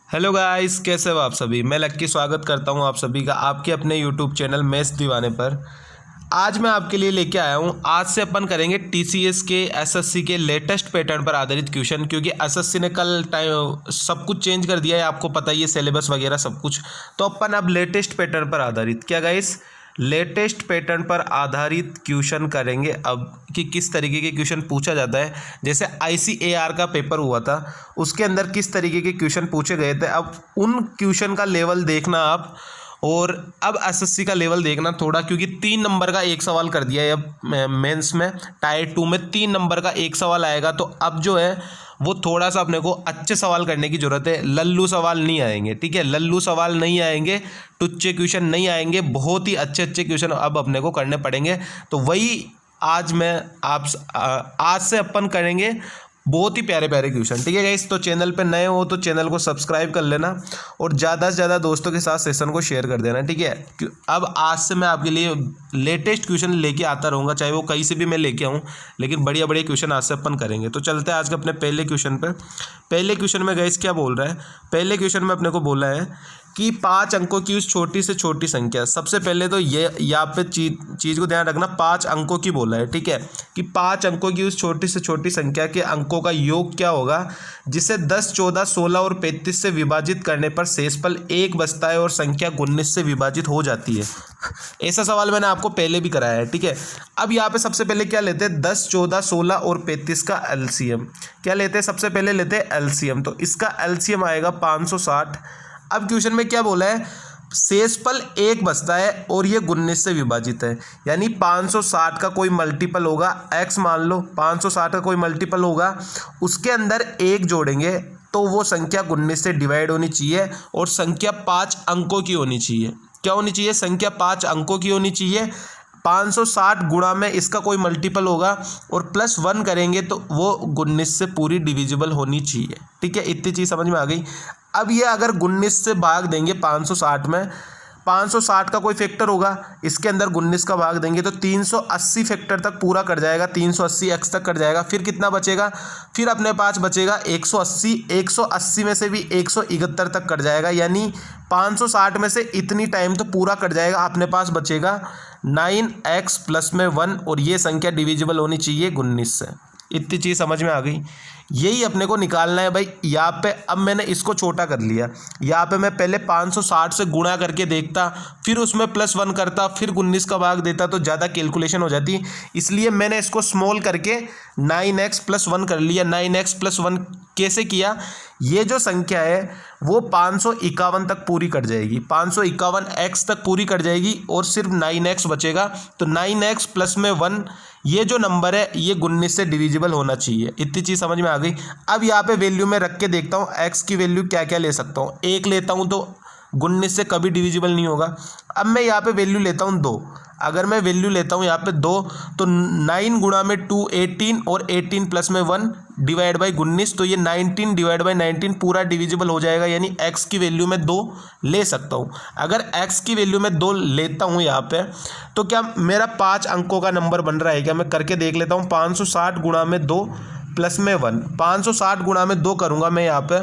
Hello guys, कैसे हो आप सभी। मैं लक्की स्वागत करता हूं आप सभी का आपके अपने यूट्यूब चैनल मैथ्स दीवाने पर। आज मैं आपके लिए लेके आया हूं। आज से अपन करेंगे टीसीएस के एसएससी के लेटेस्ट पैटर्न पर आधारित क्वेश्चन, क्योंकि एसएससी ने कल टाइम सब कुछ चेंज कर दिया है, आपको पता ही है, सिलेबस वगैरह सब कुछ। तो अपन अब लेटेस्ट पैटर्न पर आधारित क्या गाइस, लेटेस्ट पैटर्न पर आधारित क्वेश्चन करेंगे अब कि किस तरीके के क्वेश्चन पूछा जाता है। जैसे आईसीएआर का पेपर हुआ था, उसके अंदर किस तरीके के क्वेश्चन पूछे गए थे, अब उन क्वेश्चन का लेवल देखना आप। और अब एसएससी का लेवल देखना थोड़ा, क्योंकि 3 नंबर का एक सवाल कर दिया है अब मेंस में। टायर 2 में 3 नंबर का एक सवाल आएगा, तो अब जो है वो थोड़ा सा अपने को अच्छे सवाल करने की ज़रूरत है। लल्लू सवाल नहीं आएंगे, ठीक है, लल्लू सवाल नहीं आएंगे, टुच्चे क्वेश्चन नहीं आएंगे, बहुत ही अच्छे अच्छे क्वेश्चन अब अपने को करने पड़ेंगे। तो वही आज मैं आज से अपन करेंगे, बहुत ही प्यारे प्यारे क्वेश्चन, ठीक है गाइस। तो चैनल पे नए हो तो चैनल को सब्सक्राइब कर लेना और ज़्यादा से ज़्यादा दोस्तों के साथ सेशन को शेयर कर देना, ठीक है। अब आज से मैं आपके लिए लेटेस्ट क्वेश्चन लेके आता रहूँगा, चाहे वो कहीं से भी मैं लेके आऊँ, लेकिन बढ़िया बढ़िया क्वेश्चन आज से अपन करेंगे। तो चलते हैं आज के अपने पहले क्वेश्चन पे। पहले क्वेश्चन में गाइस क्या बोल रहा है, पहले क्वेश्चन में अपने को बोला है कि 5 अंकों की उस छोटी से छोटी संख्या। सबसे पहले तो ये यहाँ पे चीज़ को ध्यान रखना, 5 अंकों की बोला है, ठीक है, कि 5 अंकों की उस छोटी से छोटी संख्या के अंकों का योग क्या होगा जिसे 10, 14, 16 और 35 से विभाजित करने पर शेषफल 1 बचता है और संख्या 19 से विभाजित हो जाती है। ऐसा सवाल मैंने आपको पहले भी कराया है, ठीक है। अब यहाँ पे सबसे पहले क्या लेते हैं, 10, 14, 16 और 35 का एलसीएम। क्या लेते हैं, सबसे पहले लेते हैं एलसीएम। तो इसका एलसीएम आएगा 560। अब क्वेश्चन में क्या बोला है, शेषफल 1 बचता है और ये 19 से विभाजित है, यानी 560 का कोई मल्टीपल होगा, x मान लो 560 का कोई मल्टीपल होगा, उसके अंदर 1 जोड़ेंगे तो वो संख्या 19 से डिवाइड होनी चाहिए और संख्या 5 अंकों की होनी चाहिए। क्या होनी चाहिए, संख्या 5 अंकों की होनी चाहिए। 560 गुणा में इसका कोई मल्टीपल होगा और +1 करेंगे तो वो 19 से पूरी डिविजिबल होनी चाहिए, ठीक है। इतनी चीज़ समझ में आ गई। अब ये अगर 19 से भाग देंगे 560 में, 560 का कोई फैक्टर होगा, इसके अंदर 19 का भाग देंगे तो 380 फैक्टर तक पूरा कर जाएगा, 380 x तक कर जाएगा। फिर कितना बचेगा, फिर अपने पास बचेगा 180, 180 में से भी 171 तक कट जाएगा, यानी 560 में से इतनी टाइम तो पूरा कट जाएगा। अपने पास बचेगा 9x प्लस में 1 और ये संख्या डिविजिबल होनी चाहिए 19 से। इतनी चीज़ समझ में आ गई। यही अपने को निकालना है भाई। यहाँ पे अब मैंने इसको छोटा कर लिया, यहाँ पे मैं पहले 560 से गुणा करके देखता, फिर उसमें +1 करता, फिर 19 का भाग देता तो ज़्यादा कैलकुलेशन हो जाती, इसलिए मैंने इसको स्मॉल करके 9x प्लस 1 कर लिया। 9x प्लस 1 कैसे किया, ये जो संख्या है वो 551 तक पूरी कट जाएगी, 551x तक पूरी कट जाएगी और सिर्फ 9x बचेगा। तो 9x प्लस में 1 ये जो नंबर है ये 19 से डिविजिबल होना चाहिए। इतनी चीज़ समझ में आ गई। अब यहाँ पे वैल्यू में रख के देखता हूँ x की वैल्यू क्या क्या ले सकता हूँ। 1 लेता हूँ तो 19 से कभी डिविजिबल नहीं होगा। अब मैं यहाँ पे वैल्यू लेता हूँ 2। अगर मैं वैल्यू लेता हूँ यहाँ पे 2 तो 9 गुणा में 2 18 और 18 प्लस में 1 डिवाइड बाई 19, तो ये 19 डिवाइड बाई 19 पूरा डिविजिबल हो जाएगा, यानी x की वैल्यू में 2 ले सकता हूँ। अगर x की वैल्यू में 2 लेता हूँ यहाँ पे तो क्या मेरा 5 अंकों का नंबर बन रहा है क्या, मैं करके देख लेता हूँ। 560 गुणा में 2 प्लस में 1, 560 गुणा में 2 करूँगा मैं यहाँ पे,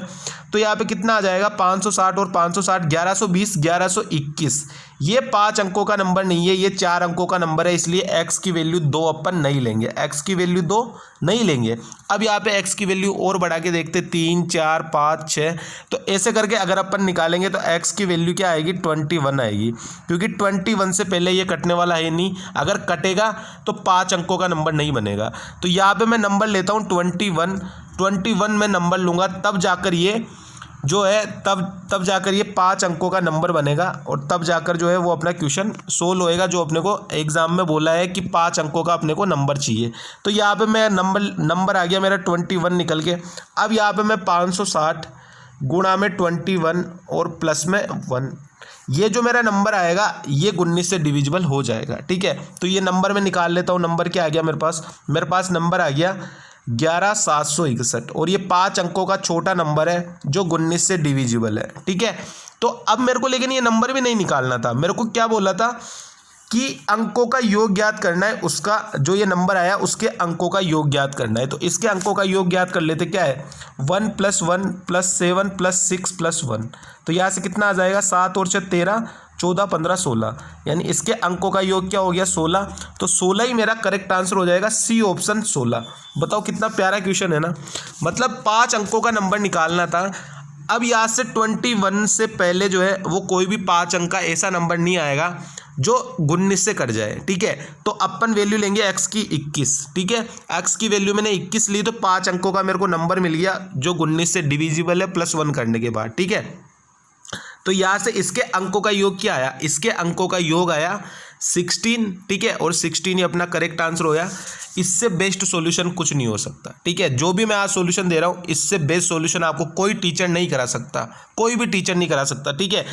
तो यहाँ पे कितना आ जाएगा, 560 और 560 1120, 1121। ये 5 अंकों का नंबर नहीं है, ये 4 अंकों का नंबर है, इसलिए x की वैल्यू 2 अपन नहीं लेंगे, x की वैल्यू 2 नहीं लेंगे। अब यहाँ पे x की वैल्यू और बढ़ा के देखते, 3, 4, 5, 6, तो ऐसे करके अगर अपन निकालेंगे तो x की वैल्यू क्या आएगी, 21 आएगी, क्योंकि 21 से पहले ये कटने वाला है नहीं। अगर कटेगा तो 5 अंकों का नंबर नहीं बनेगा। तो यहाँ पे मैं नंबर लेता हूँ 21 में नंबर लूँगा, तब जाकर ये जो है तब जाकर ये 5 अंकों का नंबर बनेगा और तब जाकर जो है वो अपना क्वेश्चन सोल्व होएगा, जो अपने को एग्जाम में बोला है कि 5 अंकों का अपने को नंबर चाहिए। तो यहाँ पे मैं नंबर आ गया मेरा 21 निकल के। अब यहाँ पे मैं 560 गुणा में 21 और प्लस में 1, ये जो मेरा नंबर आएगा ये 19 से डिविजिबल हो जाएगा, ठीक है। तो ये नंबर मैं निकाल लेता हूँ। नंबर क्या आ गया मेरे पास नंबर आ गया 11761 और ये 5 अंकों का छोटा नंबर है जो 19 से डिविजिबल है, ठीक है। तो अब मेरे को लेकिन ये नंबर भी नहीं निकालना था, मेरे को क्या बोला था कि अंकों का योग ज्ञात करना है, उसका जो ये नंबर आया उसके अंकों का योग ज्ञात करना है। तो इसके अंकों का योग ज्ञात कर लेते, क्या है 1 + 1 + 7 + 6 + 1। तो यहाँ से कितना आ जाएगा 7 और 6 13, 14 15 16, यानी इसके अंकों का योग क्या हो गया 16। तो 16 ही मेरा करेक्ट आंसर हो जाएगा, सी ऑप्शन 16। बताओ कितना प्यारा क्वेश्चन है ना, मतलब 5 अंकों का नंबर निकालना था। अब यहाँ से 21 से पहले जो है वो कोई भी 5 अंक का ऐसा नंबर नहीं आएगा जो 19 से कट जाए, ठीक है। तो अपन वैल्यू लेंगे x की 21, ठीक है। x की वैल्यू मैंने 21 ली, तो 5 अंकों का मेरे को नंबर मिल गया जो 19 से डिविजिबल है +1 करने के बाद, ठीक है। तो यहाँ से इसके अंकों का योग क्या आया, इसके अंकों का योग आया 16, ठीक है। और 16 ही अपना करेक्ट आंसर होया। इससे बेस्ट सॉल्यूशन कुछ नहीं हो सकता, ठीक है। जो भी मैं आज सॉल्यूशन दे रहा हूँ, इससे बेस्ट सॉल्यूशन आपको कोई टीचर नहीं करा सकता, कोई भी टीचर नहीं करा सकता, ठीक है।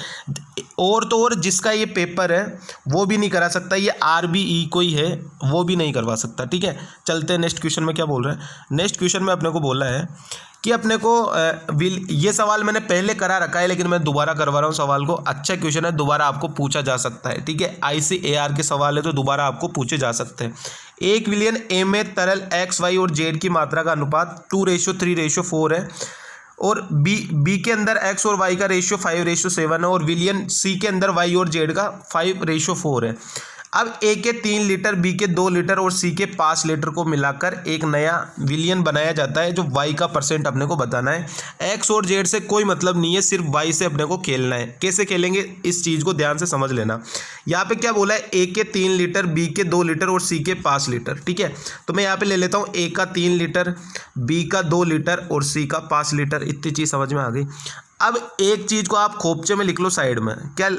और तो और जिसका ये पेपर है वो भी नहीं करा सकता, ये RBE कोई है वो भी नहीं करवा सकता, ठीक है। चलते हैं नेक्स्ट क्वेश्चन में क्या बोल रहे हैं। नेक्स्ट क्वेश्चन में अपने को बोला है कि अपने को ये सवाल मैंने पहले करा रखा है, लेकिन मैं दोबारा करवा रहा हूँ सवाल को। अच्छा क्वेश्चन है, दोबारा आपको पूछा जा सकता है, ठीक है। ICAR के सवाल है तो दोबारा आपको पूछे जा सकते हैं। 1 विलियन A में तरल X, Y और Z की मात्रा का अनुपात 2:3:4 है, और बी के अंदर X और Y का रेशियो 5:7 है, और विलियन C के अंदर Y और Z का 5:4 है। अब A के 3 लीटर, B के 2 लीटर और C के 5 लीटर को मिलाकर एक नया विलियन बनाया जाता है, जो Y का परसेंट अपने को बताना है। X और Z से कोई मतलब नहीं है, सिर्फ Y से अपने को खेलना है। कैसे खेलेंगे इस चीज़ को ध्यान से समझ लेना। यहाँ पे क्या बोला है, A के 3 लीटर, B के 2 लीटर और C के 5 लीटर, ठीक है। तो मैं यहाँ पे ले लेता हूँ A का 3 लीटर, B का 2 लीटर और C का 5 लीटर। इतनी चीज़ समझ में आ गई। अब एक चीज़ को आप खोपचे में लिख लो साइड में, क्या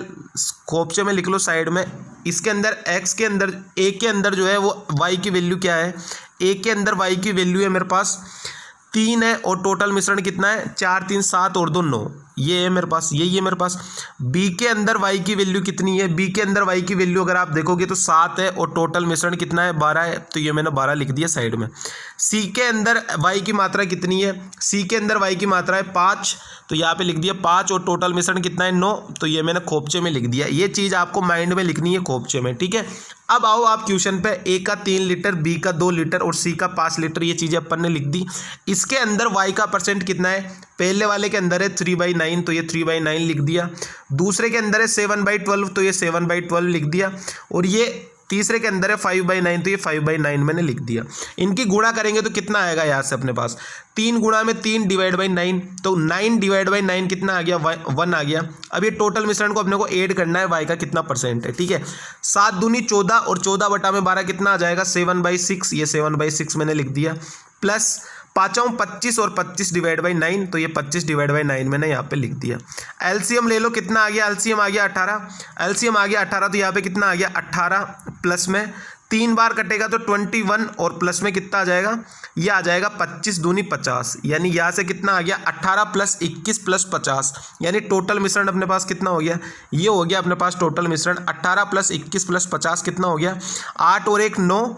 खोपचे में लिख लो साइड में। इसके अंदर x के अंदर, a के अंदर जो है वो y की वैल्यू क्या है, a के अंदर y की वैल्यू है मेरे पास 3 है, और टोटल मिश्रण कितना है 4 3 7 और 2 9, ये है मेरे पास, यही है मेरे पास। b के अंदर y की वैल्यू कितनी है, b के अंदर y की वैल्यू अगर आप देखोगे तो 7 है, और टोटल मिश्रण कितना है 12 है, तो ये मैंने 12 लिख दिया साइड में। c के अंदर y की मात्रा कितनी है, c के अंदर y की मात्रा है 5, तो यहाँ पे लिख दिया 5, और टोटल मिश्रण कितना है 9, तो ये मैंने खोपचे में लिख दिया। ये चीज़ आपको माइंड में लिखनी है खोपचे में, ठीक है। अब आओ आप क्वेश्चन पे, A का 3 लीटर, B का 2 लीटर और C का 5 लीटर, ये चीज़ें अपन ने लिख दी। इसके अंदर Y का परसेंट कितना है, पहले वाले के अंदर है 3/9, तो ये 3/9 लिख दिया। दूसरे के अंदर है 7/12, तो ये 7/12 लिख दिया। और ये तीसरे के अंदर है 5/9, तो ये 5/9 मैंने लिख दिया। इनकी गुणा करेंगे तो कितना आएगा, यहाँ से अपने पास 3 गुणा में 3 /9, तो 9 / 9 कितना आ गया 1 आ गया। अब ये टोटल मिश्रण को अपने को ऐड करना है, y का कितना परसेंट है, ठीक है। 7 दूनी 14 और 14/12 कितना आ जाएगा 7/6, ये 7/6 मैंने लिख दिया, प्लस 5 25 और 25/9, तो ये 25/9 मैंने यहाँ पे लिख दिया। एलसीएम ले लो, कितना आ गया, एलसीएम आ गया 18, एलसीएम आ गया 18, तो यहाँ पे कितना आ गया 18, प्लस में 3 बार कटेगा तो 21, और प्लस में कितना आ जाएगा, ये आ जाएगा 25 दूनी 50, यानी यहाँ से कितना आ गया 18 + 21 + 50, यानी टोटल मिश्रण अपने पास कितना हो गया, ये हो गया अपने पास टोटल मिश्रण 18 + 21 + 50 कितना हो गया 8 और 1 9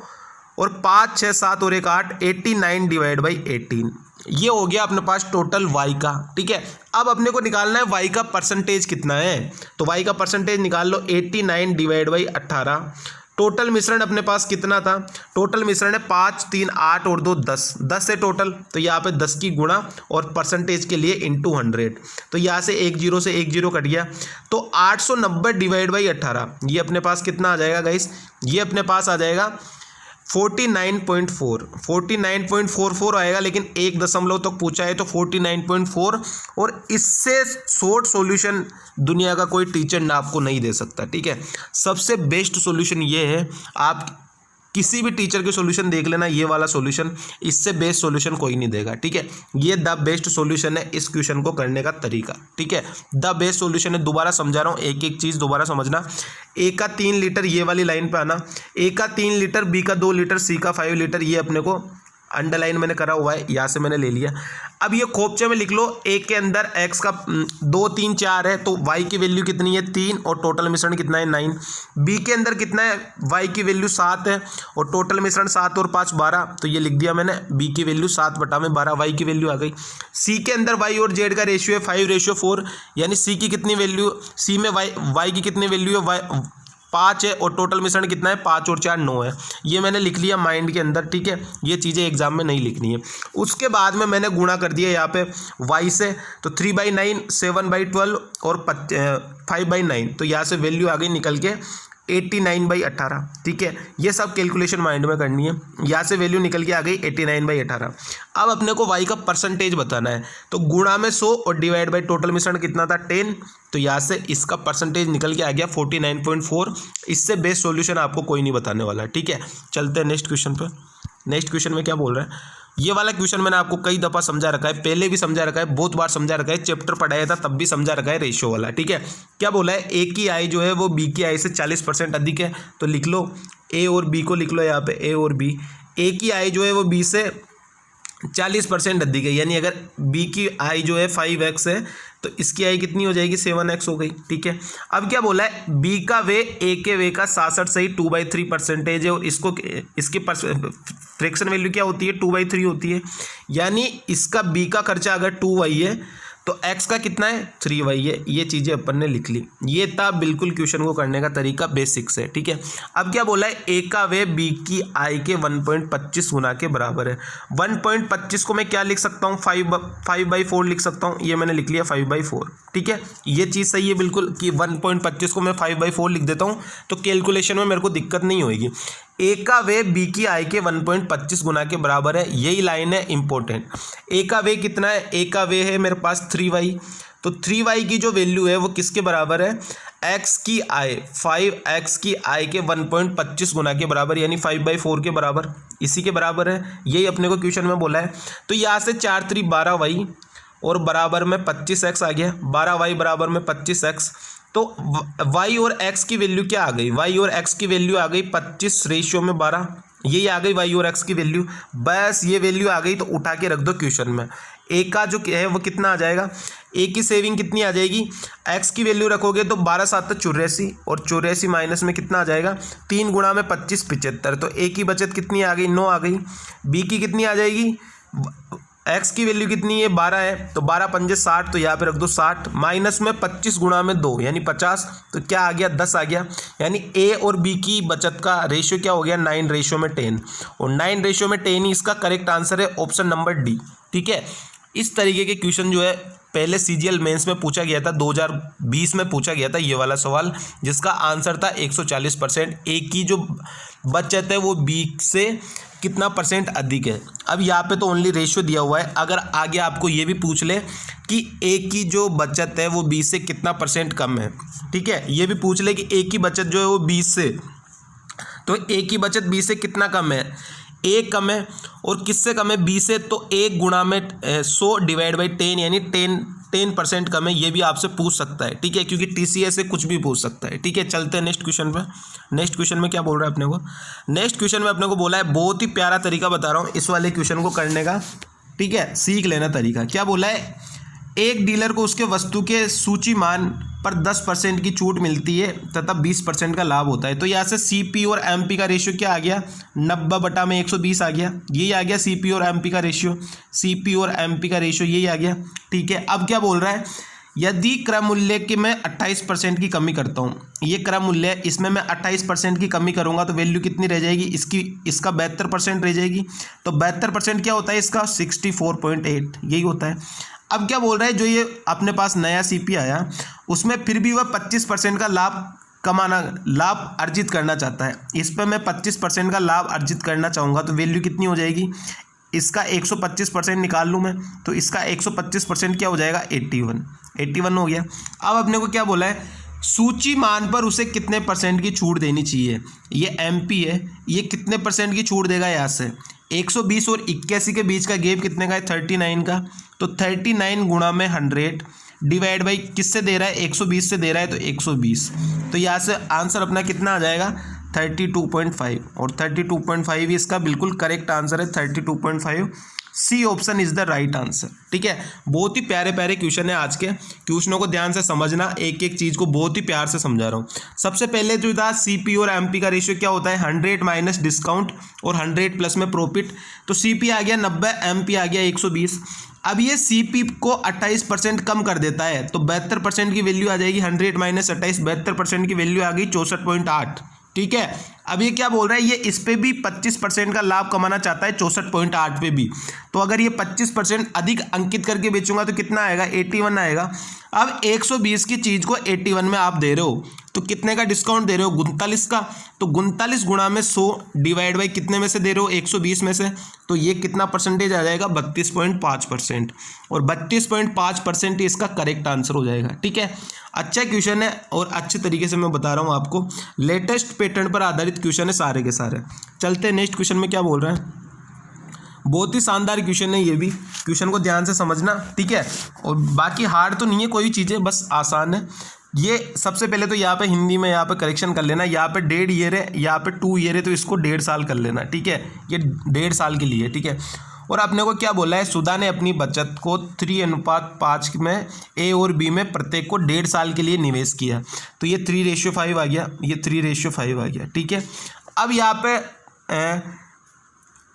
और 5 6 7 और 1 8, 89/18, ये हो गया अपने पास टोटल y का, ठीक है। अब अपने को निकालना है y का परसेंटेज कितना है, तो y का परसेंटेज निकाल लो 89/18। टोटल मिश्रण अपने पास कितना था, टोटल मिश्रण है 5 3 8 और 2 10, 10 है टोटल, तो यहाँ पे 10 की गुणा और परसेंटेज के लिए × 100, तो यहाँ से 1 0 से 1 0 कट गया, तो 890/18, ये अपने पास कितना आ जाएगा गाइस, ये अपने पास आ जाएगा 49.44 आएगा, लेकिन 1 दशमलव तक पूछा है तो 49.4, और इससे शॉर्ट सॉल्यूशन दुनिया का कोई टीचर ना आपको नहीं दे सकता, ठीक है। सबसे बेस्ट सॉल्यूशन ये है, आप किसी भी टीचर के सॉल्यूशन देख लेना, ये वाला सॉल्यूशन, इससे बेस्ट सॉल्यूशन कोई नहीं देगा, ठीक है। ये द बेस्ट सॉल्यूशन है इस क्वेश्चन को करने का तरीका, ठीक है। द बेस्ट सॉल्यूशन है, दोबारा समझा रहा हूँ, एक एक चीज़ दोबारा समझना। A का 3 लीटर, ये वाली लाइन पे आना, A का 3 लीटर, B का 2 लीटर, C का 5 लीटर, ये अपने को अंडरलाइन मैंने करा हुआ है, यहाँ से मैंने ले लिया। अब ये खोपचे में लिख लो, A के अंदर x का 2 3 4 है, तो y की वैल्यू कितनी है 3, और टोटल मिश्रण कितना है 9। B के अंदर कितना है, y की वैल्यू 7 है, और टोटल मिश्रण 7 और 5 12, तो ये लिख दिया मैंने, B की वैल्यू 7/12, y की वैल्यू आ गई। C के अंदर y और z का रेशियो है 5:4, यानी C की कितनी वैल्यू, C में y की कितनी वैल्यू है, 5 है और टोटल मिश्रण कितना है 5 और 4 9 है। ये मैंने लिख लिया माइंड के अंदर, ठीक है। ये चीज़ें एग्जाम में नहीं लिखनी है। उसके बाद में मैंने गुणा कर दिया यहाँ पे y से, तो 3/9 7/12 और 5/9, तो यहाँ से वैल्यू आ गई निकल के 89/18, ठीक है। ये सब कैलकुलेशन माइंड में करनी है। यहाँ से वैल्यू निकल के आ गई 89/18। अब अपने को y का परसेंटेज बताना है, तो गुणा में 100 और डिवाइड बाई टोटल मिश्रण कितना था 10, तो यहाँ से इसका परसेंटेज निकल के आ गया 49.4। इससे बेस्ट सॉल्यूशन आपको कोई नहीं बताने वाला, ठीक है। चलते हैं नेक्स्ट क्वेश्चन पे। नेक्स्ट क्वेश्चन में क्या बोल रहा है, ये वाला क्वेश्चन मैंने आपको कई दफ़ा समझा रखा है, पहले भी समझा रखा है, बहुत बार समझा रखा है, चैप्टर पढ़ाया था तब भी समझा रखा है, रेशियो वाला, ठीक है। क्या बोला है, ए की आई जो है वो बी की आई से 40% अधिक है, तो लिख लो ए और बी को लिख लो यहाँ पे, ए और बी। ए की आई जो है वो बी से 40% अधिक है, यानी अगर बी की आई जो है 5x है तो इसकी आई कितनी हो जाएगी 7x हो गई, ठीक है। अब क्या बोला है, बी का वे ए के वे का 66 सही 2/3% है, और इसको इसकी फ्रैक्शन वैल्यू क्या होती है 2/3 होती है, यानी इसका बी का खर्चा अगर 2y है तो x का कितना है 3y है। ये चीज़ें अपन ने लिख ली। ये था बिल्कुल क्वेश्चन को करने का तरीका, बेसिक्स है, ठीक है। अब क्या बोला है, a का वे b की i के 1.25 गुना के बराबर है। 1.25 को मैं क्या लिख सकता हूँ 5/4 लिख सकता हूँ, ये मैंने लिख लिया 5/4, ठीक है। ये चीज़ सही है बिल्कुल कि 1.25 को मैं 5/4 लिख देता हूँ तो कैलकुलेशन में मेरे को दिक्कत नहीं होगी। ए का वे बी की आई के 1.25 गुना के बराबर है, यही लाइन है इंपॉर्टेंट। ए का वे कितना है, ए का वे है मेरे पास 3y, तो 3y की जो वैल्यू है वो किसके बराबर है, x की आई 5x की आई के 1.25 गुना के बराबर, यानी 5/4 के बराबर, इसी के बराबर है। यही अपने को क्वेश्चन में बोला है। तो यहाँ से 4 3 12y और बराबर में 25x आ गया, 12y बराबर में 25x। तो y और x की वैल्यू क्या आ गई, y और x की वैल्यू आ गई 25/12, यही आ गई y और x की वैल्यू। बस ये वैल्यू आ गई तो उठा के रख दो क्वेश्चन में। a का जो है वो कितना आ जाएगा, a की सेविंग कितनी आ जाएगी, x की वैल्यू रखोगे तो 12 7 84, और 84 माइनस में कितना आ जाएगा 3 गुणा में 25 75, तो a की बचत कितनी आ गई 9 आ गई। b की कितनी आ जाएगी, x की वैल्यू कितनी है 12 है, तो 12 पंजे 60, तो यहाँ पे रख दो 60, माइनस में 25 गुणा में 2 यानी 50, तो क्या आ गया 10 आ गया। यानी a और b की बचत का रेशियो क्या हो गया 9/10, और 9/10 ही इसका करेक्ट आंसर है, ऑप्शन नंबर डी, ठीक है। इस तरीके के क्वेश्चन जो है पहले CGL मेंस में पूछा गया था, 2020 में पूछा गया था ये वाला सवाल, जिसका आंसर था 140%। ए की जो बचत है वो बी से कितना परसेंट अधिक है। अब यहाँ पे तो ओनली रेशियो दिया हुआ है, अगर आगे आपको ये भी पूछ ले कि ए की जो बचत है वो बी से कितना परसेंट कम है, ठीक है, ये भी पूछ ले कि ए की बचत जो है वो 20 से, तो ए की बचत 20 से कितना कम है, ए कम है, और किससे कम है 20 से, तो 1 गुणा में 100 डिवाइड बाई 10 यानी 10% कम है। ये भी आपसे पूछ सकता है, ठीक है, क्योंकि TCS से कुछ भी पूछ सकता है, ठीक है। चलते हैं नेक्स्ट क्वेश्चन पे। नेक्स्ट क्वेश्चन में क्या बोल रहा है अपने को, नेक्स्ट क्वेश्चन में अपने को बोला है, बहुत ही प्यारा तरीका बता रहा हूँ इस वाले क्वेश्चन को करने का, ठीक है, सीख लेना तरीका। क्या बोला है, एक डीलर को उसके वस्तु के सूची मान पर 10% की छूट मिलती है तथा 20% का लाभ होता है। तो यहाँ से CP और MP का रेशियो क्या आ गया 90/120 आ गया, यही आ गया CP और MP का रेशियो, CP और MP का रेशियो यही आ गया, ठीक है। अब क्या बोल रहा है, यदि क्रय मूल्य की मैं 28% की कमी करता हूँ, ये क्रय मूल्य है, इसमें मैं 28% की कमी करूँगा तो वैल्यू कितनी रह जाएगी इसका 72% रह जाएगी। तो 72% क्या होता है इसका 64.8, यही होता है। अब क्या बोल रहा है, जो ये अपने पास नया CP आया उसमें फिर भी वह 25% का लाभ अर्जित करना चाहता है। इस पर मैं 25% का लाभ अर्जित करना चाहूँगा तो वैल्यू कितनी हो जाएगी, इसका 125% निकाल लूँ मैं, तो इसका 125% क्या हो जाएगा 81 हो गया। अब अपने को क्या बोला है, सूची मान पर उसे कितने % की छूट देनी चाहिए। ये MP है, ये कितने % की छूट देगा, यहाँ से 120 और 81 के बीच का गैप कितने का है 39 का, तो 39 गुणा में 100 डिवाइड बाई किससे दे रहा है 120 से दे रहा है, तो 120, तो यहाँ से आंसर अपना कितना आ जाएगा 32.5, और 32.5 ही इसका बिल्कुल करेक्ट आंसर है, 32.5। C option is the right answer, ठीक है। बहुत ही प्यारे प्यारे क्वेश्चन है, आज के क्वेश्चनों को ध्यान से समझना, एक एक चीज़ को बहुत ही प्यार से समझा रहा हूँ। सबसे पहले जो था CP और MP का रेशियो क्या होता है 100 माइनस डिस्काउंट और 100 प्लस में प्रॉफिट, तो CP आ गया 90, MP आ गया 120। अब ये CP को 28% कम कर देता है, तो 72% की वैल्यू आ जाएगी 100 माइनस 28, 72% की वैल्यू आ गई 64.8। ठीक है, अब ये क्या बोल रहा है, ये इस पे भी 25% का लाभ कमाना चाहता है 64.8 पे भी। तो अगर ये 25% अधिक अंकित करके बेचूंगा तो कितना आएगा, 81 आएगा। अब 120 की चीज़ को 81 में आप दे रहे हो तो कितने का डिस्काउंट दे रहे हो, 39 का। तो 39 गुणा में 100 डिवाइड बाई कितने में से दे रहे हो, 120 में से। तो ये कितना परसेंटेज आ जाएगा, 32.5%। और 32.5% इसका करेक्ट आंसर हो जाएगा। ठीक है, अच्छा क्वेश्चन है और अच्छे तरीके से मैं बता रहा हूँ आपको। लेटेस्ट पैटर्न पर आधारित क्वेश्चन है सारे के सारे। चलते हैं नेक्स्ट क्वेश्चन में क्या बोल रहे हैं। बहुत ही शानदार क्वेश्चन है ये भी, क्वेश्चन को ध्यान से समझना। ठीक है, और बाकी हार्ड तो नहीं है कोई भी चीज़ें, बस आसान है। ये सबसे पहले तो यहाँ पे हिंदी में यहाँ पे करेक्शन कर लेना। यहाँ पे 1.5 ईयर है, यहाँ पे 2 ईयर है, तो इसको 1.5 साल कर लेना। ठीक है, ये 1.5 साल के लिए। ठीक है, और अपने को क्या बोला है, सुधा ने अपनी बचत को 3:5 में ए और बी में प्रत्येक को 1.5 साल के लिए निवेश किया। तो ये 3:5 आ गया, ये 3:5 आ गया। ठीक है, अब यहाँ पे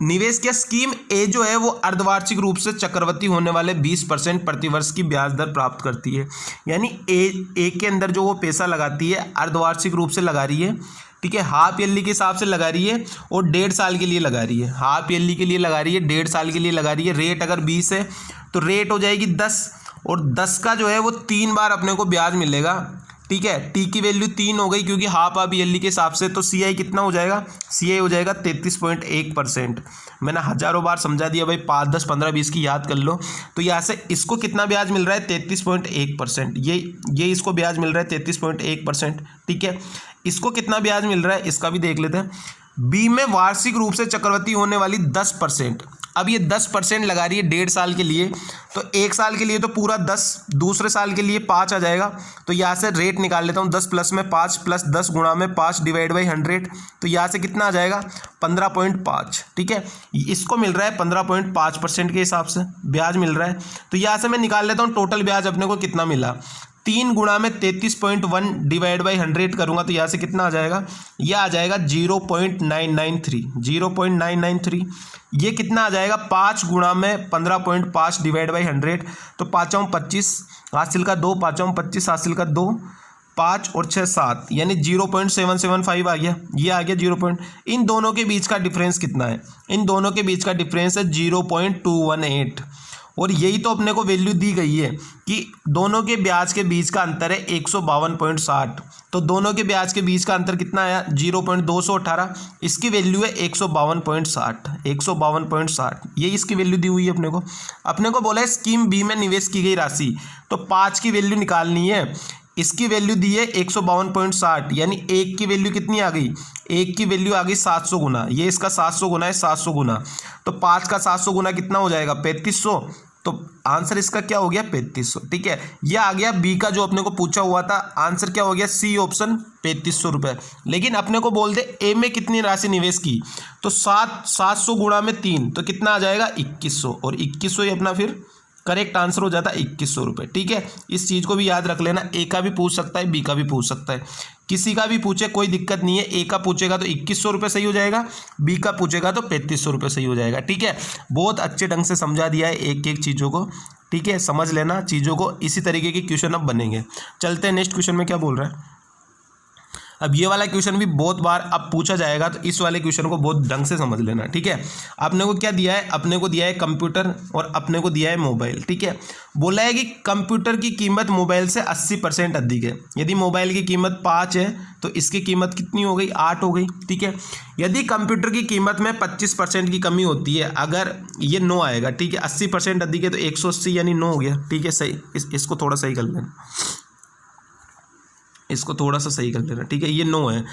निवेश किया। स्कीम ए जो है वो अर्धवार्षिक रूप से चक्रवृद्धि होने वाले 20% प्रतिवर्ष की ब्याज दर प्राप्त करती है। यानी ए के अंदर जो वो पैसा लगाती है अर्धवार्षिक रूप से लगा रही है। ठीक है, हाफ ईयरली के हिसाब से लगा रही है और 1.5 साल के लिए लगा रही है। हाफ ईयरली के लिए लगा रही है, 1.5 साल के लिए लगा रही है। रेट अगर 20 है तो रेट हो जाएगी 10, और 10 का जो है वो 3 बार अपने को ब्याज मिलेगा। ठीक है, टी की वैल्यू 3 हो गई क्योंकि हाफ ईयरली के हिसाब से। तो CI कितना हो जाएगा, CI हो जाएगा 33.1%। मैंने हजारों बार समझा दिया भाई, 5, 10, 15, 20 की याद कर लो। तो यहाँ से इसको कितना ब्याज मिल रहा है, 33.1%। ये इसको ब्याज मिल रहा है 33.1%। ठीक है, इसको कितना ब्याज मिल रहा है इसका भी देख लेते हैं। बी में वार्षिक रूप से चक्रवृद्धि होने वाली 10%। अब ये 10% लगा रही है 1.5 साल के लिए, तो 1 साल के लिए तो पूरा 10, दूसरे साल के लिए 5 आ जाएगा। तो यहाँ से रेट निकाल लेता हूँ, 10 प्लस में 5 प्लस 10 गुणा में 5 डिवाइड बाई 100। तो यहाँ से कितना आ जाएगा, 15.5। ठीक है, इसको मिल रहा है 15.5% के हिसाब से ब्याज मिल रहा है। तो यहाँ से मैं निकाल लेता हूँ टोटल ब्याज अपने को कितना मिला। 3 गुणा में 33.1 डिवाइड बाई 100 करूँगा तो यहाँ से कितना आ जाएगा, यह आ जाएगा 0.993। 0.993 ये कितना आ जाएगा, 5 गुणा में 15.5 डिवाइड बाई 100। तो 5 25 हासिल का 2, 5 25 हासिल का 2, 5 और 6 7, यानी 0.775 आ गया। ये आ गया 0. इन दोनों के बीच का डिफरेंस कितना है, इन दोनों के बीच का डिफरेंस है 0.218। और यही तो अपने को वैल्यू दी गई है कि दोनों के ब्याज के बीच का अंतर है 152.60। तो दोनों के ब्याज के बीच का अंतर कितना आया, 0.218। इसकी वैल्यू है 152.60। 152.60 ये इसकी वैल्यू दी हुई है अपने को। अपने को बोला है स्कीम बी में निवेश की गई राशि, तो 5 की वैल्यू निकालनी है। इसकी वैल्यू दी है 152.60, यानी 1 की वैल्यू कितनी आ गई, 1 की वैल्यू आ गई 700 गुना। ये इसका 700 गुना है, 700 गुना। तो 5 का 700 गुना कितना हो जाएगा, 3500। तो आंसर इसका क्या हो गया, 3500। ठीक है, यह आ गया बी का जो अपने को पूछा हुआ था। आंसर क्या हो गया, सी ऑप्शन, 3500 रुपये। लेकिन अपने को बोल दे ए में कितनी राशि निवेश की, तो 700 गुणा में 3 तो कितना आ जाएगा, 2100। और 2100 ही अपना फिर करेक्ट आंसर हो जाता है 2100 रुपये। ठीक है, इस चीज़ को भी याद रख लेना। ए का भी पूछ सकता है, बी का भी पूछ सकता है, किसी का भी पूछे कोई दिक्कत नहीं है। ए का पूछेगा तो 2100 रुपये सही हो जाएगा, बी का पूछेगा तो 3500 रुपये सही हो जाएगा। ठीक है, बहुत अच्छे ढंग से समझा दिया है एक एक चीज़ों को। ठीक है, समझ लेना चीज़ों को। इसी तरीके के क्वेश्चन अब बनेंगे। चलते हैं नेक्स्ट क्वेश्चन में क्या बोल रहा है। अब ये वाला क्वेश्चन भी बहुत बार अब पूछा जाएगा, तो इस वाले क्वेश्चन को बहुत ढंग से समझ लेना। ठीक है, अपने को क्या दिया है, अपने को दिया है कंप्यूटर और अपने को दिया है मोबाइल। ठीक है, बोला है कि कंप्यूटर की कीमत मोबाइल से 80% अधिक है। यदि मोबाइल की कीमत 5 है तो इसकी कीमत कितनी हो गई, 8 हो गई। ठीक है, यदि कंप्यूटर की कीमत में 25% की कमी होती है, अगर ये 9 आएगा। ठीक है, 80% अधिक है तो 180 यानी 9 हो गया। ठीक है, सही, इसको थोड़ा सही कर लेना, इसको थोड़ा सा सही कर लेना। ठीक है, ये 9 है,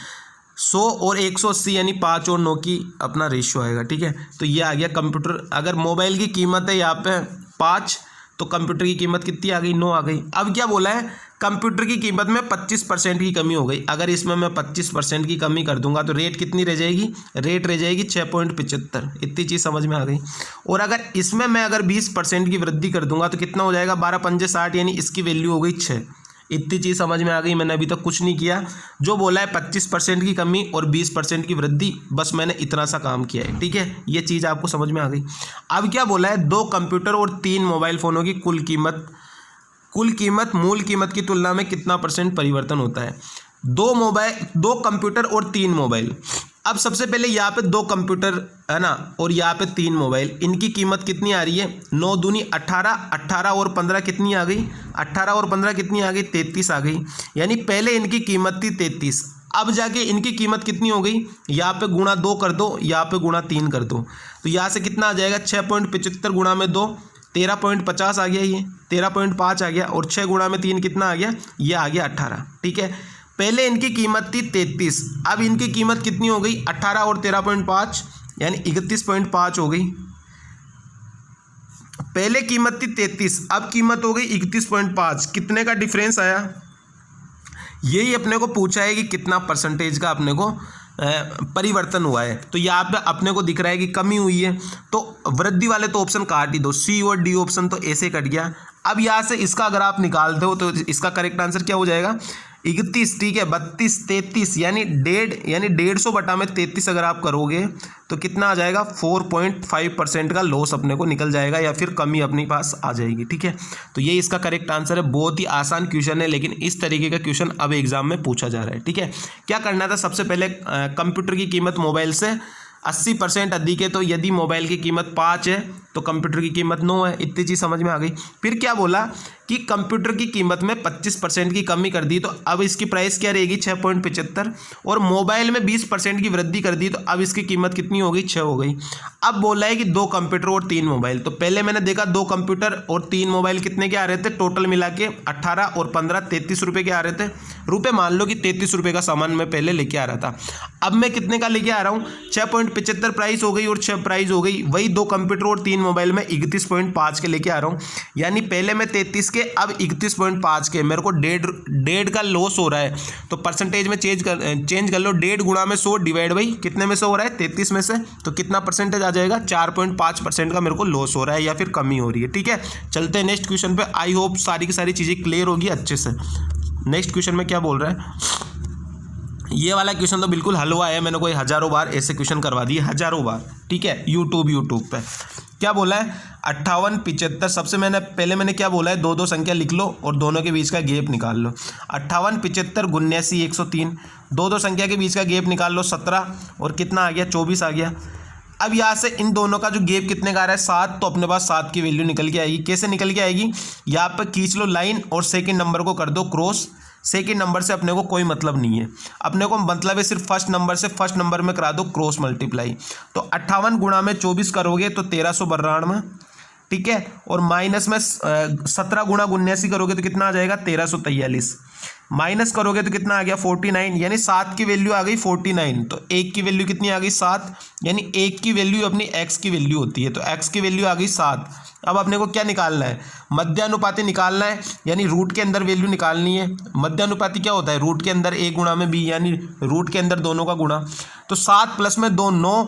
100 और 180 यानी 5 और 9 की अपना रेशियो आएगा। ठीक है, तो ये आ गया कंप्यूटर। अगर मोबाइल की कीमत है यहाँ पे 5 तो कंप्यूटर की कीमत कितनी आ गई, 9 आ गई। अब क्या बोला है, कंप्यूटर की कीमत में 25% की कमी हो गई। अगर इसमें मैं 25% की कमी कर दूंगा तो रेट कितनी रह जाएगी, रेट रह जाएगी 6.75। इतनी चीज़ समझ में आ गई। और अगर इसमें मैं अगर 20% की वृद्धि कर दूंगा तो कितना हो जाएगा, 12 पंजे 60, यानी इसकी वैल्यू हो गई 6। इतनी चीज़ समझ में आ गई। मैंने अभी तक कुछ नहीं किया, जो बोला है 25% की कमी और 20% की वृद्धि, बस मैंने इतना सा काम किया है। ठीक है, ये चीज़ आपको समझ में आ गई। अब क्या बोला है, 2 कंप्यूटर और 3 मोबाइल फ़ोनों की कुल कीमत मूल कीमत की तुलना में कितना % परिवर्तन होता है। 2 कंप्यूटर और 3 मोबाइल। अब सबसे पहले यहाँ पे 2 कंप्यूटर है ना, और यहाँ पे 3 मोबाइल, इनकी कीमत कितनी आ रही है, 9 दूनी 18, 18 और 15 कितनी आ गई, 18 और 15 कितनी आ गई, 33 आ गई। यानी पहले इनकी कीमत थी 33, अब जाके इनकी कीमत कितनी हो गई, यहाँ पे गुणा 2 कर दो, यहाँ पे गुणा 3 कर दो, तो यहाँ से कितना आ जाएगा, 6.75 गुणा में 2 13.50 आ गया, ये 13.5 आ गया, और 6 गुणा में 3 कितना आ गया, ये आ गया 18। ठीक है, पहले इनकी कीमत थी 33, अब इनकी कीमत कितनी हो गई, 18 और 13.5 यानी 31.5 हो गई। पहले कीमत थी 33, अब कीमत हो गई 31.5, कितने का डिफरेंस आया, यही अपने को पूछा है कि कितना % का अपने को परिवर्तन हुआ है। तो यहाँ पे अपने को दिख रहा है कि कमी हुई है, तो वृद्धि वाले तो ऑप्शन काट ही दो, सी और डी ऑप्शन तो ऐसे कट गया। अब यहाँ से इसका अगर आप निकालते हो तो इसका करेक्ट आंसर क्या हो जाएगा, 31। ठीक है, 32, 33 यानी 150 बटा में 33 अगर आप करोगे तो कितना आ जाएगा, 4.5% का लॉस अपने को निकल जाएगा, या फिर कमी अपने पास आ जाएगी। ठीक है, तो ये इसका करेक्ट आंसर है। बहुत ही आसान क्वेश्चन है, लेकिन इस तरीके का क्वेश्चन अब एग्जाम में पूछा जा रहा है। ठीक है, क्या करना था, सबसे पहले कंप्यूटर की कीमत मोबाइल से 80% अधिक है, तो यदि मोबाइल की कीमत 5 है तो कंप्यूटर की कीमत 9 है। इतनी चीज़ समझ में आ गई। फिर क्या बोला कि कंप्यूटर की कीमत में 25% की कमी कर दी, तो अब इसकी प्राइस क्या रहेगी, 6.75, और मोबाइल में 20% की वृद्धि कर दी, तो अब इसकी कीमत कितनी हो गई, 6 हो गई। अब बोला है कि 2 कंप्यूटर और 3 मोबाइल, तो पहले मैंने देखा 2 कंप्यूटर और 3 मोबाइल कितने के आ रहे थे, टोटल मिला के 18 और 15 33 रुपये के आ रहे थे। रुपये मान लो कि 33 रुपये का सामान मैं पहले लेके आ रहा था, अब मैं कितने का लेके आ रहा हूँ, 6.75 प्राइस हो गई और 6 प्राइस हो गई। वही 2 कंप्यूटर और 3 मोबाइल में 31.5 के लेके आ रहा हूँ, यानी पहले मैं 33 के, अब 31.5 के, मेरे को डेढ़ का लॉस हो रहा है। तो परसेंटेज में चेंज कर लो, 1.5 गुणा में 100 डिवाइड बाई कितने में से हो रहा है, 33 में से, तो कितना % आ जाएगा, 4.5% का मेरे को लॉस हो रहा है या फिर कमी हो रही है। ठीक है, चलते हैं नेक्स्ट क्वेश्चन पे। आई होप सारी की सारी चीज़ें क्लियर होगी अच्छे से। नेक्स्ट क्वेश्चन में क्या बोल रहा है, ये वाला क्वेश्चन तो बिल्कुल हलवा है, मैंने कोई हज़ारों बार ऐसे क्वेश्चन करवा दिए, हज़ारों बार। ठीक है, यूट्यूब पे क्या बोला है, 58, 75। सबसे पहले मैंने क्या बोला है, 2 संख्या लिख लो और दोनों के बीच का गैप निकाल लो। 58, 75, 79, 103, 2 संख्या के बीच का गैप निकाल लो, 17 और कितना आ गया, 24 आ गया। अब यहाँ से इन दोनों का जो गैप कितने का आ रहा है, 7, तो अपने पास 7 की वैल्यू निकल के आएगी। कैसे निकल के आएगी, यहाँ पर खींच लो लाइन और सेकंड नंबर को कर दो क्रॉस। सेकंड नंबर से अपने को कोई मतलब नहीं है, अपने को मतलब है सिर्फ फर्स्ट नंबर से फर्स्ट नंबर में करा दो क्रॉस मल्टीप्लाई। तो 58 गुणा में 24 करोगे तो 1392। ठीक है, और माइनस में 17 गुणा 79 करोगे तो कितना आ जाएगा, 1343। माइनस करोगे तो कितना आ गया, 49, यानी 7 की वैल्यू आ गई 49। तो 1 की वैल्यू कितनी आ गई, 7, यानी 1 की वैल्यू अपनी x की वैल्यू होती है, तो x की वैल्यू आ गई 7। अब अपने को क्या निकालना है, मध्यानुपाती निकालना है, यानी रूट के अंदर वैल्यू निकालनी है। मध्यानुपाती क्या होता है, रूट के अंदर a गुणा में b, यानी रूट के अंदर दोनों का गुणा। तो 7 प्लस में 2 9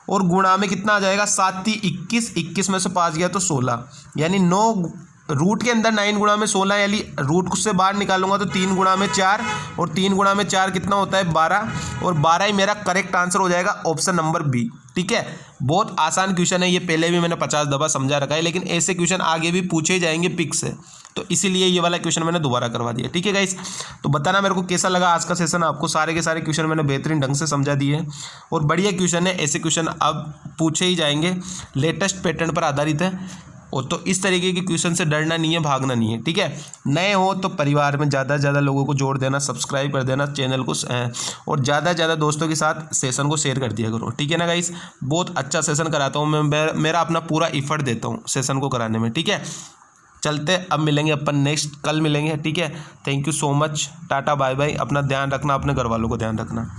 और गुणा में कितना आ जाएगा, 7 3 21, 21 में से 5 गया तो 16, यानी 9 रूट के अंदर 9 गुणा में 16, यानी रूट से बाहर निकालूंगा तो 3 गुणा में 4, और 3 गुणा में 4 कितना होता है, 12, और 12 ही मेरा करेक्ट आंसर हो जाएगा, ऑप्शन नंबर बी। ठीक है, बहुत आसान क्वेश्चन है ये, पहले भी मैंने 50 दफ़ा समझा रखा है, लेकिन ऐसे क्वेश्चन आगे भी पूछे जाएंगे पिक से, तो इसीलिए ये वाला क्वेश्चन मैंने दोबारा करवा दिया। ठीक है गाइस, तो बताना मेरे को कैसा लगा आज का सेशन। आपको सारे के सारे क्वेश्चन मैंने बेहतरीन ढंग से समझा दिए हैं, और बढ़िया क्वेश्चन है, ऐसे क्वेश्चन अब पूछे ही जाएंगे, लेटेस्ट पैटर्न पर आधारित है। और तो इस तरीके के क्वेश्चन से डरना नहीं है, भागना नहीं है। ठीक है, नए हो तो परिवार में ज़्यादा से ज़्यादा लोगों को जोड़ देना, सब्सक्राइब कर देना चैनल को, और ज़्यादा से ज़्यादा दोस्तों के साथ सेशन को शेयर कर दिया करो। ठीक है ना गाइस, बहुत अच्छा सेशन कराता हूँ मैं, मेरा अपना पूरा एफर्ट देता हूँ सेशन को कराने में। ठीक है, चलते अब मिलेंगे अपन नेक्स्ट, कल मिलेंगे। ठीक है, thank you so much, tata bye bye, अपना ध्यान रखना, अपने घर वालों को ध्यान रखना।